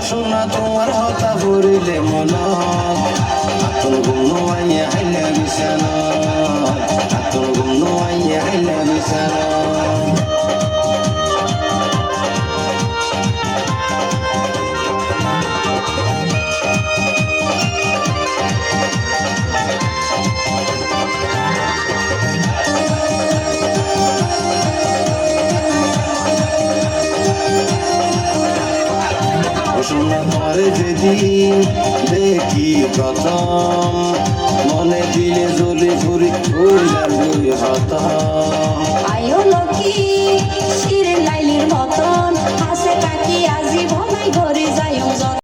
সোনা তোমার হতা ভরিলে মন আতন গুনো আইয়া আইলে বিছানা আতন গুনো আইয়া আইলে বিছানা সোনা পরে যেদিন দেখি প্রথম মনে দিলে জ্বলে ঘুরি ঘুরি হতাম আয়ো লক্ষ্মী শির লাইলির মতন হাসে তাকি আজীবন ঘরে যাই